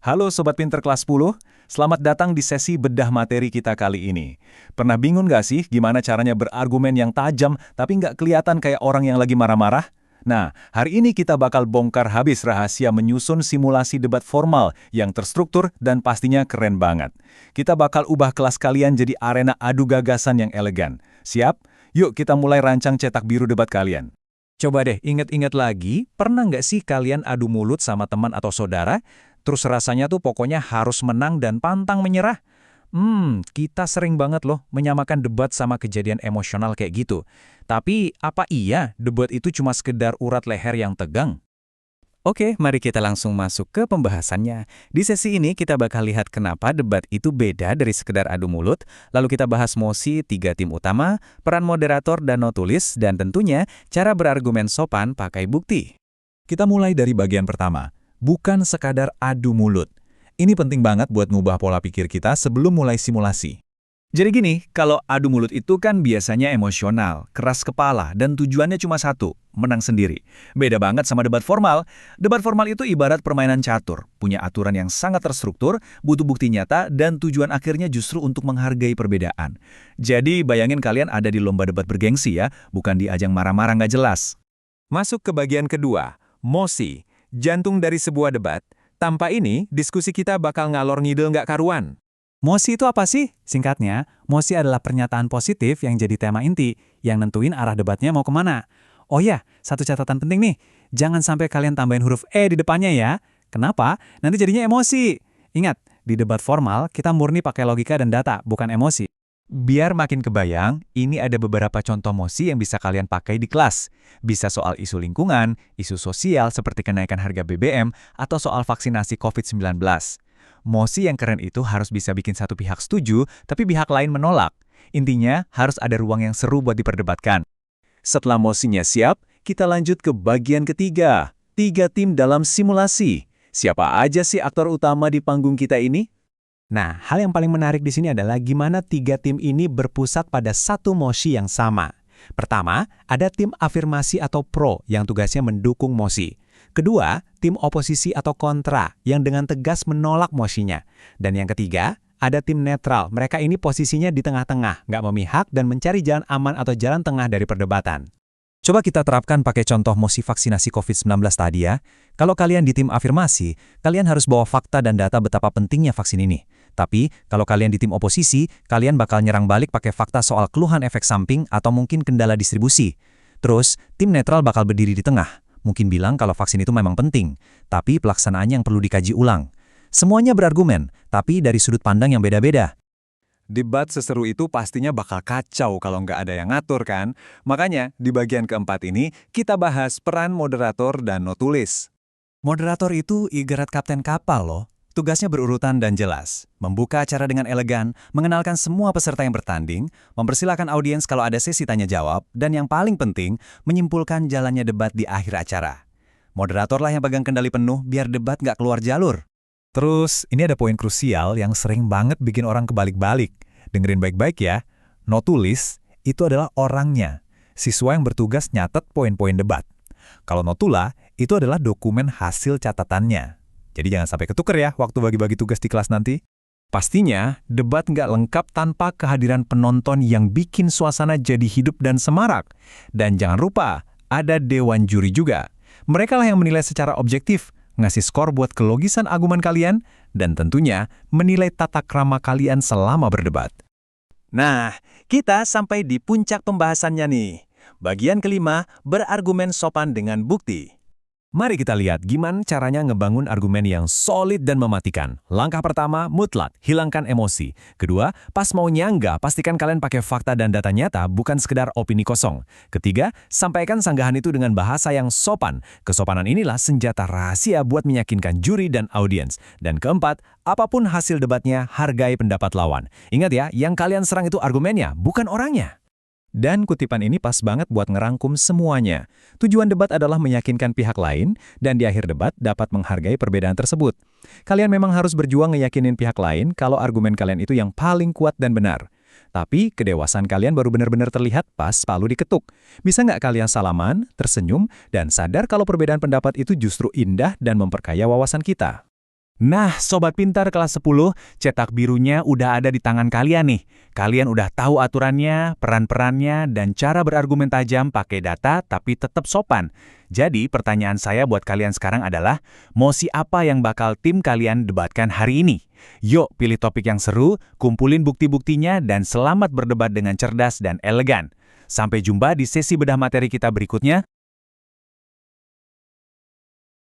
Halo Sobat Pinter kelas 10, selamat datang di sesi bedah materi kita kali ini. Pernah bingung nggak sih gimana caranya berargumen yang tajam tapi nggak kelihatan kayak orang yang lagi marah-marah? Nah, hari ini kita bakal bongkar habis rahasia menyusun simulasi debat formal yang terstruktur dan pastinya keren banget. Kita bakal ubah kelas kalian jadi arena adu gagasan yang elegan. Siap? Yuk kita mulai rancang cetak biru debat kalian. Coba deh inget-inget lagi, pernah nggak sih kalian adu mulut sama teman atau saudara? Terus rasanya tuh pokoknya harus menang dan pantang menyerah. Kita sering banget loh menyamakan debat sama kejadian emosional kayak gitu. Tapi apa iya debat itu cuma sekedar urat leher yang tegang? Oke, mari kita langsung masuk ke pembahasannya. Di sesi ini kita bakal lihat kenapa debat itu beda dari sekedar adu mulut, lalu kita bahas mosi 3 tim utama, peran moderator dan notulis, dan tentunya cara berargumen sopan pakai bukti. Kita mulai dari bagian pertama. Bukan sekadar adu mulut. Ini penting banget buat ngubah pola pikir kita sebelum mulai simulasi. Jadi gini, kalau adu mulut itu kan biasanya emosional, keras kepala, dan tujuannya cuma satu, menang sendiri. Beda banget sama debat formal. Debat formal itu ibarat permainan catur, punya aturan yang sangat terstruktur, butuh bukti nyata, dan tujuan akhirnya justru untuk menghargai perbedaan. Jadi bayangin kalian ada di lomba debat bergengsi ya, bukan di ajang marah-marah nggak jelas. Masuk ke bagian kedua, mosi. Jantung dari sebuah debat, tanpa ini diskusi kita bakal ngalor ngidul nggak karuan. Mosi itu apa sih? Singkatnya, mosi adalah pernyataan positif yang jadi tema inti, yang nentuin arah debatnya mau kemana. Oh ya, satu catatan penting nih, jangan sampai kalian tambahin huruf E di depannya ya. Kenapa? Nanti jadinya emosi. Ingat, di debat formal kita murni pakai logika dan data, bukan emosi. Biar makin kebayang, ini ada beberapa contoh mosi yang bisa kalian pakai di kelas. Bisa soal isu lingkungan, isu sosial seperti kenaikan harga BBM, atau soal vaksinasi COVID-19. Mosi yang keren itu harus bisa bikin satu pihak setuju, tapi pihak lain menolak. Intinya, harus ada ruang yang seru buat diperdebatkan. Setelah mosinya siap, kita lanjut ke bagian ketiga. 3 tim dalam simulasi. Siapa aja sih aktor utama di panggung kita ini? Nah, hal yang paling menarik di sini adalah gimana 3 tim ini berpusat pada satu mosi yang sama. Pertama, ada tim afirmasi atau pro yang tugasnya mendukung mosi. Kedua, tim oposisi atau kontra yang dengan tegas menolak mosinya. Dan yang ketiga, ada tim netral. Mereka ini posisinya di tengah-tengah, nggak memihak dan mencari jalan aman atau jalan tengah dari perdebatan. Coba kita terapkan pakai contoh mosi vaksinasi COVID-19 tadi ya. Kalau kalian di tim afirmasi, kalian harus bawa fakta dan data betapa pentingnya vaksin ini. Tapi, kalau kalian di tim oposisi, kalian bakal nyerang balik pakai fakta soal keluhan efek samping atau mungkin kendala distribusi. Terus, tim netral bakal berdiri di tengah. Mungkin bilang kalau vaksin itu memang penting, tapi pelaksanaannya yang perlu dikaji ulang. Semuanya berargumen, tapi dari sudut pandang yang beda-beda. Debat seseru itu pastinya bakal kacau kalau nggak ada yang ngatur kan? Makanya, di bagian keempat ini, kita bahas peran moderator dan notulis. Moderator itu ibarat kapten kapal loh. Tugasnya berurutan dan jelas. Membuka acara dengan elegan, mengenalkan semua peserta yang bertanding, mempersilahkan audiens kalau ada sesi tanya-jawab, dan yang paling penting, menyimpulkan jalannya debat di akhir acara. Moderatorlah yang pegang kendali penuh biar debat nggak keluar jalur. Terus, ini ada poin krusial yang sering banget bikin orang kebalik-balik. Dengerin baik-baik ya. Notulis itu adalah orangnya. Siswa yang bertugas nyatet poin-poin debat. Kalau notula, itu adalah dokumen hasil catatannya. Jadi jangan sampai ketuker ya waktu bagi-bagi tugas di kelas nanti. Pastinya, debat nggak lengkap tanpa kehadiran penonton yang bikin suasana jadi hidup dan semarak. Dan jangan lupa, ada dewan juri juga. Mereka lah yang menilai secara objektif, ngasih skor buat kelogisan argumen kalian, dan tentunya menilai tata krama kalian selama berdebat. Nah, kita sampai di puncak pembahasannya nih. Bagian kelima, berargumen sopan dengan bukti. Mari kita lihat gimana caranya ngebangun argumen yang solid dan mematikan. Langkah pertama, mutlak, hilangkan emosi. Kedua, pas mau nyangga, pastikan kalian pakai fakta dan data nyata, bukan sekedar opini kosong. Ketiga, sampaikan sanggahan itu dengan bahasa yang sopan. Kesopanan inilah senjata rahasia buat meyakinkan juri dan audiens. Dan keempat, apapun hasil debatnya, hargai pendapat lawan. Ingat ya, yang kalian serang itu argumennya, bukan orangnya. Dan kutipan ini pas banget buat ngerangkum semuanya. Tujuan debat adalah meyakinkan pihak lain, dan di akhir debat dapat menghargai perbedaan tersebut. Kalian memang harus berjuang ngeyakinin pihak lain kalau argumen kalian itu yang paling kuat dan benar. Tapi kedewasaan kalian baru benar-benar terlihat pas palu diketuk. Bisa nggak kalian salaman, tersenyum, dan sadar kalau perbedaan pendapat itu justru indah dan memperkaya wawasan kita? Nah, Sobat Pintar kelas 10, cetak birunya udah ada di tangan kalian nih. Kalian udah tahu aturannya, peran-perannya, dan cara berargumen tajam pakai data tapi tetap sopan. Jadi, pertanyaan saya buat kalian sekarang adalah, mosi apa yang bakal tim kalian debatkan hari ini? Yuk, pilih topik yang seru, kumpulin bukti-buktinya, dan selamat berdebat dengan cerdas dan elegan. Sampai jumpa di sesi bedah materi kita berikutnya.